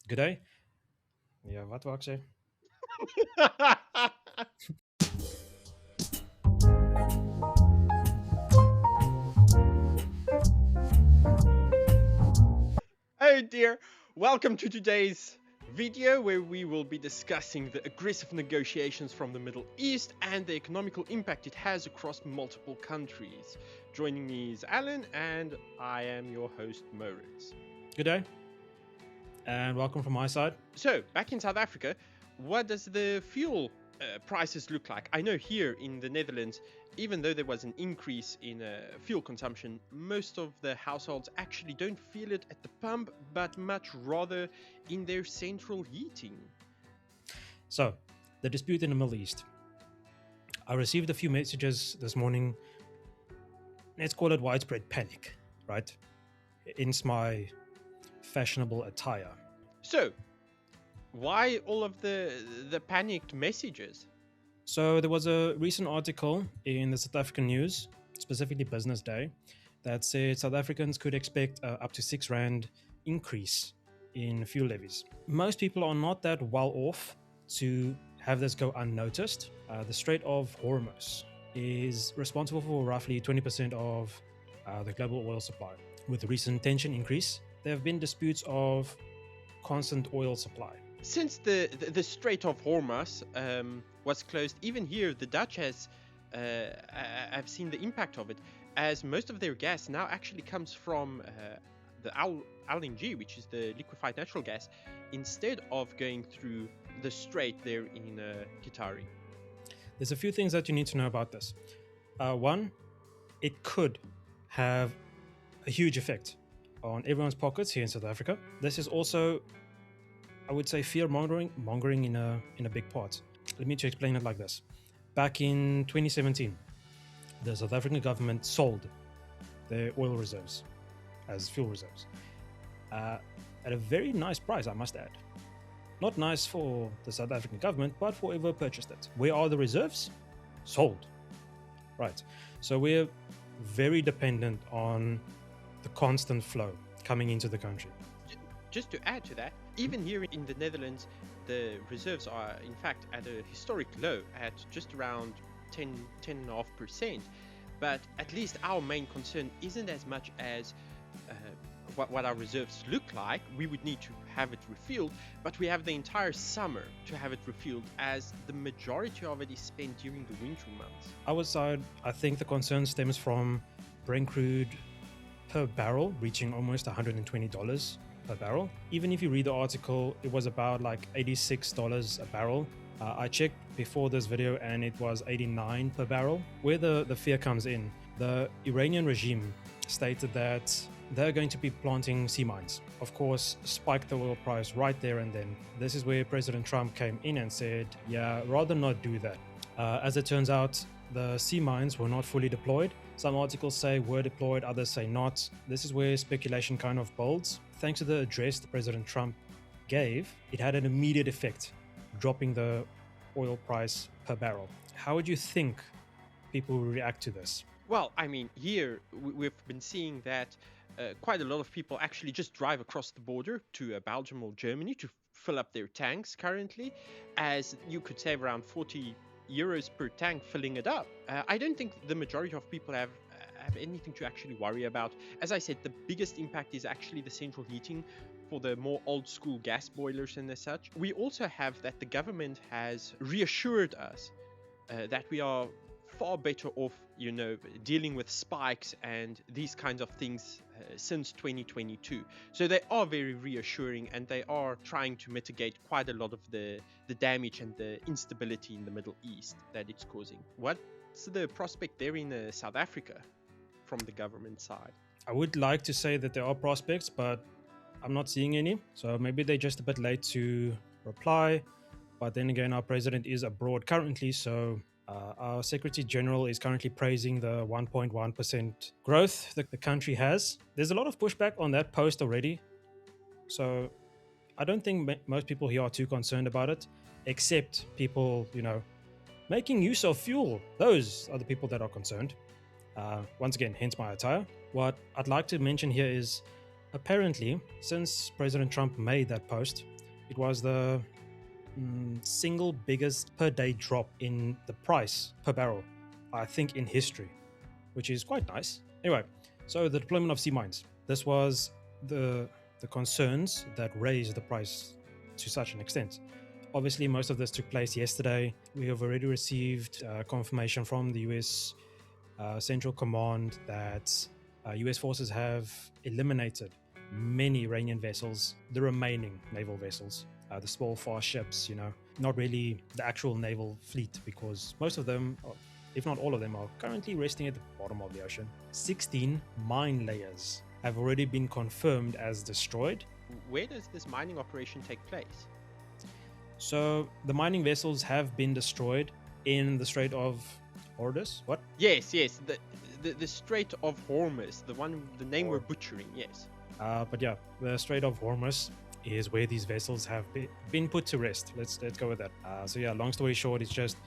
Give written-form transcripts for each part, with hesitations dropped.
Good day. Ja, wat wou ek sê? Oh dear, welcome to today's video where we will be discussing the aggressive negotiations from the Middle East and the economical impact it has across multiple countries. Joining me is Alan and I am your host Moritz. Good day. And welcome from my side. So, back in South Africa, what does the fuel prices look like? I know here in the Netherlands, even though there was an increase in fuel consumption, most of the households actually don't feel it at the pump, but much rather in their central heating. So, the dispute in the Middle East. I received a few messages this morning. Let's call it widespread panic, right? Hence my fashionable attire. So, why all of the panicked messages? So, there was a recent article in the South African news, specifically Business Day, that said South Africans could expect up to R6 increase in fuel levies. Most people are not that well off to have this go unnoticed. The Strait of Hormuz is responsible for roughly 20% of the global oil supply. With the recent tension increase, there have been disputes of constant oil supply. Since the Strait of Hormuz was closed, even here the Dutch have seen the impact of it, as most of their gas now actually comes from the LNG, which is the liquefied natural gas, instead of going through the strait there in Gitari. There's a few things that you need to know about this. One, it could have a huge effect on everyone's pockets here in South Africa. This is also, I would say, fear-mongering in a big part. Let me to explain it like this. Back in 2017, the South African government sold their oil reserves as fuel reserves at a very nice price, I must add. Not nice for the South African government, but for whoever purchased it. Where are the reserves? Sold. Right. So we're very dependent on the constant flow coming into the country. Just to add to that, even here in the Netherlands, the reserves are in fact at a historic low at just around 10.5%. But at least our main concern isn't as much as what our reserves look like. We would need to have it refueled, but we have the entire summer to have it refueled, as the majority of it is spent during the winter months. Our side, I think the concern stems from Brent crude per barrel reaching almost $120 per barrel. Even if you read the article, it was about like $86 a barrel. I checked before this video and it was 89 per barrel. Where the fear comes in, the Iranian regime stated that they're going to be planting sea mines. Of course, spike the oil price right there and then. This is where President Trump came in and said, yeah, rather not do that. As it turns out, the sea mines were not fully deployed. Some articles say were deployed, others say not. This is where speculation kind of builds. Thanks to the address that President Trump gave, it had an immediate effect, dropping the oil price per barrel. How would you think people will react to this? Well, I mean, here we've been seeing that quite a lot of people actually just drive across the border to Belgium or Germany to fill up their tanks currently, as you could save around 40 euros per tank filling it up. I don't think the majority of people have anything to actually worry about. As I said, the biggest impact is actually the central heating for the more old school gas boilers and as such. We also have that the government has reassured us that we are far better off, dealing with spikes and these kinds of things since 2022. So they are very reassuring, and they are trying to mitigate quite a lot of the damage and the instability in the Middle East that it's causing. What's the prospect there in South Africa from the government side? I would like to say that there are prospects, but I'm not seeing any. So maybe they're just a bit late to reply. But then again, our president is abroad currently, so our Secretary General is currently praising the 1.1% growth that the country has. There's a lot of pushback on that post already. So I don't think most people here are too concerned about it, except people, making use of fuel. Those are the people that are concerned. Once again, hence my attire. What I'd like to mention here is Apparently, since President Trump made that post, it was the single biggest per day drop in the price per barrel, I think, in history, which is quite nice. Anyway, so the deployment of sea mines. This was the concerns that raised the price to such an extent. Obviously, most of this took place yesterday. We have already received confirmation from the US Central Command that US forces have eliminated many Iranian vessels, the remaining naval vessels, the small, fast ships, not really the actual naval fleet, because most of them, if not all of them, are currently resting at the bottom of the ocean. 16 mine layers have already been confirmed as destroyed. Where does this mining operation take place? So the mining vessels have been destroyed in the Strait of Hormuz. What? Yes, the Strait of Hormuz, the name we're butchering. Yes. But yeah, the Strait of Hormuz is where these vessels have been put to rest. Let's go with that. So yeah, long story short, it's just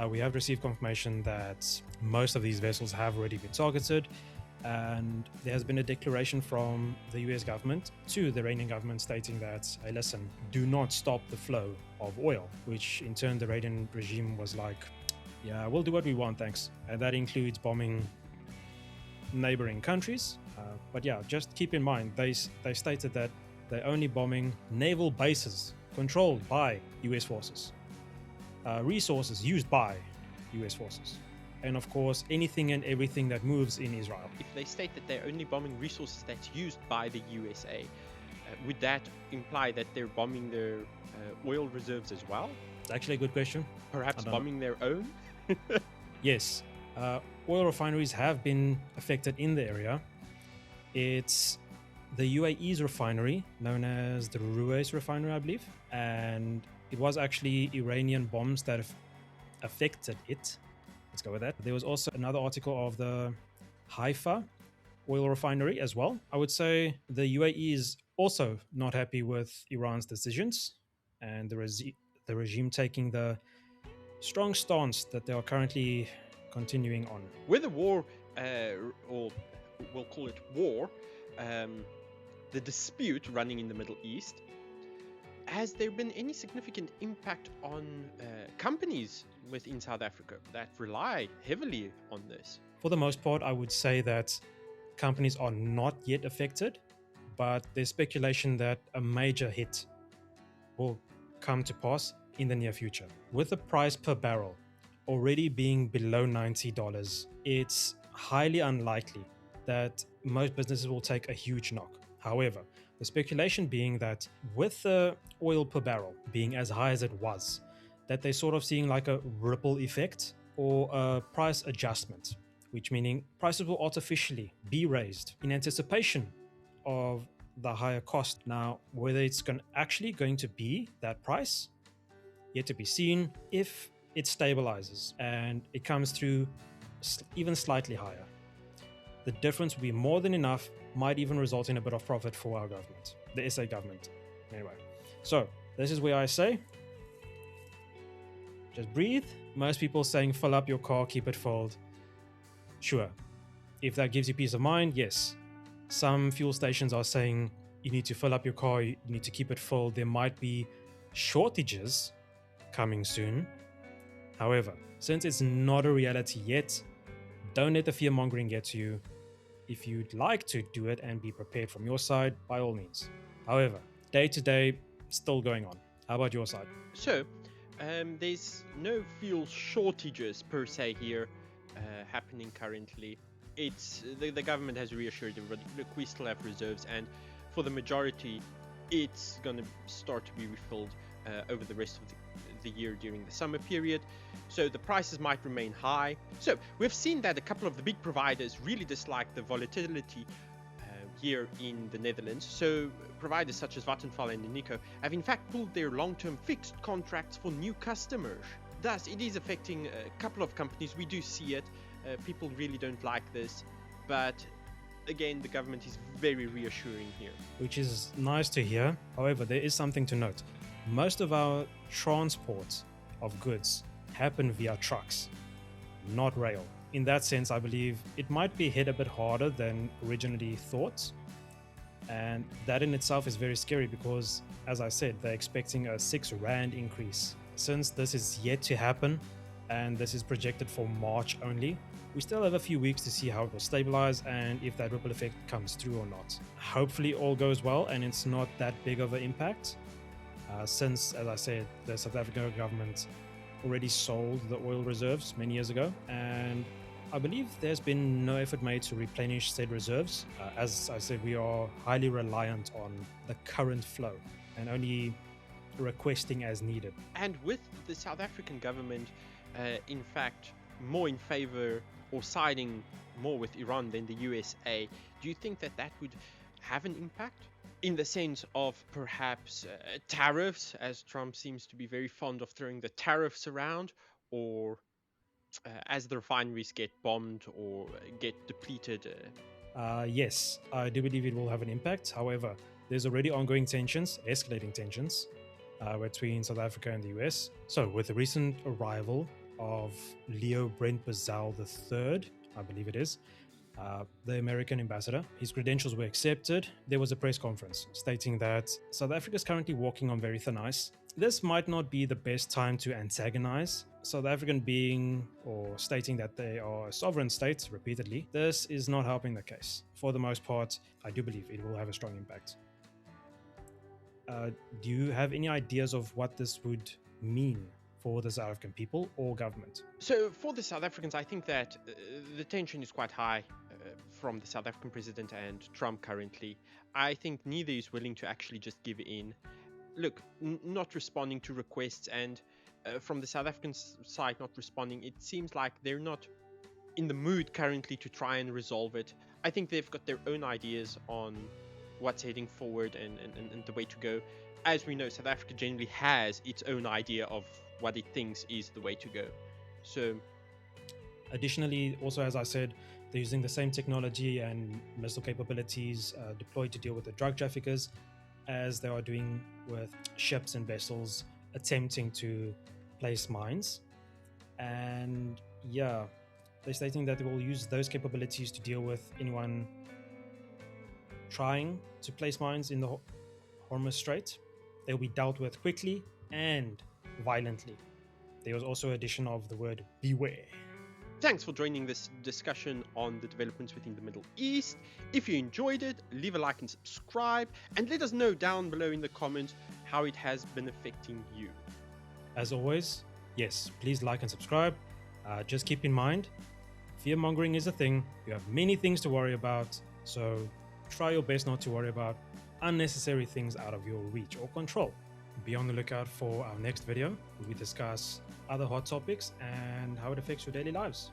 we have received confirmation that most of these vessels have already been targeted, and there has been a declaration from the US government to the Iranian government stating that, hey, listen, do not stop the flow of oil, which in turn the Iranian regime was like, yeah, we'll do what we want, thanks. And that includes bombing neighboring countries. But yeah, just keep in mind, they stated that they're only bombing naval bases controlled by US forces, resources used by US forces, and of course, anything and everything that moves in Israel. If they state that they're only bombing resources that's used by the USA, would that imply that they're bombing their oil reserves as well? It's actually a good question. Perhaps bombing their own? Yes. Oil refineries have been affected in the area. It's the UAE's refinery, known as the Ruwais refinery, I believe. And it was actually Iranian bombs that have affected it. Let's go with that. There was also another article of the Haifa oil refinery as well. I would say the UAE is also not happy with Iran's decisions and the regime taking the strong stance that they are currently continuing on. With the war, or we'll call it war, the dispute running in the Middle East, has there been any significant impact on companies within South Africa that rely heavily on this? For the most part, I would say that companies are not yet affected, but there's speculation that a major hit will come to pass in the near future. With the price per barrel already being below $90, it's highly unlikely that most businesses will take a huge knock. However, the speculation being that with the oil per barrel being as high as it was, that they're sort of seeing like a ripple effect or a price adjustment, which meaning prices will artificially be raised in anticipation of the higher cost. Now, whether it's actually going to be that price, yet to be seen. If it stabilizes and it comes through even slightly higher, the difference will be more than enough, might even result in a bit of profit for our government, the SA government. Anyway, so this is where I say, just breathe. Most people saying fill up your car, keep it filled. Sure, if that gives you peace of mind, yes. Some fuel stations are saying you need to fill up your car, you need to keep it full. There might be shortages coming soon. However, since it's not a reality yet, don't let the fear-mongering get to you. If you'd like to do it and be prepared from your side, by all means. However, day to day, still going on. How about your side? So, there's no fuel shortages per se here happening currently. It's the government has reassured everybody, look, we still have reserves, and for the majority, it's going to start to be refilled over the rest of the year during the summer period. So the prices might remain high. So we've seen that a couple of the big providers really dislike the volatility here in the Netherlands. So providers such as Vattenfall and Unico have in fact pulled their long-term fixed contracts for new customers. Thus, it is affecting a couple of companies. We do see it. People really don't like this. But again, the government is very reassuring here. Which is nice to hear. However, there is something to note. Most of our transport of goods happen via trucks, not rail. In that sense, I believe it might be hit a bit harder than originally thought. And that in itself is very scary because, as I said, they're expecting a 6 Rand increase. Since this is yet to happen, and this is projected for March only, we still have a few weeks to see how it will stabilize and if that ripple effect comes through or not. Hopefully all goes well and it's not that big of an impact, since, as I said, the South African government already sold the oil reserves many years ago, and I believe there's been no effort made to replenish said reserves. As I said, we are highly reliant on the current flow and only requesting as needed. And with the South African government, in fact, more in favor or siding more with Iran than the USA, do you think that that would have an impact? In the sense of perhaps tariffs, as Trump seems to be very fond of throwing the tariffs around, or as the refineries get bombed or get depleted? Yes, I do believe it will have an impact. However, there's already ongoing tensions, escalating tensions, between South Africa and the US. So, with the recent arrival of Leo Brent Bazal III, I believe it is, the American ambassador, his credentials were accepted. There was a press conference stating that South Africa is currently walking on very thin ice. This might not be the best time to antagonize South African being or stating that they are a sovereign state repeatedly. This is not helping the case. For the most part, I do believe it will have a strong impact. Do you have any ideas of what this would mean for the South African people or government? So for the South Africans, I think that the tension is quite high from the South African president and Trump currently. I think neither is willing to actually just give in. Look, not responding to requests, and from the South African side not responding, it seems like they're not in the mood currently to try and resolve it. I think they've got their own ideas on what's heading forward and the way to go. As we know, South Africa generally has its own idea of what it thinks is the way to go. So, additionally, also, as I said, they're using the same technology and missile capabilities deployed to deal with the drug traffickers as they are doing with ships and vessels attempting to place mines. And yeah, they're stating that they will use those capabilities to deal with anyone trying to place mines in the Hormuz Strait. They'll be dealt with quickly and violently. There was also addition of the word beware. thanks for joining this discussion on the developments within the Middle East. If you enjoyed it, leave a like and subscribe, and let us know down below in the comments how it has been affecting you. As always, yes, please like and subscribe. Just keep in mind, fear-mongering is a thing. You have many things to worry about, so try your best not to worry about unnecessary things out of your reach or control. Be on the lookout for our next video where we discuss other hot topics and how it affects your daily lives.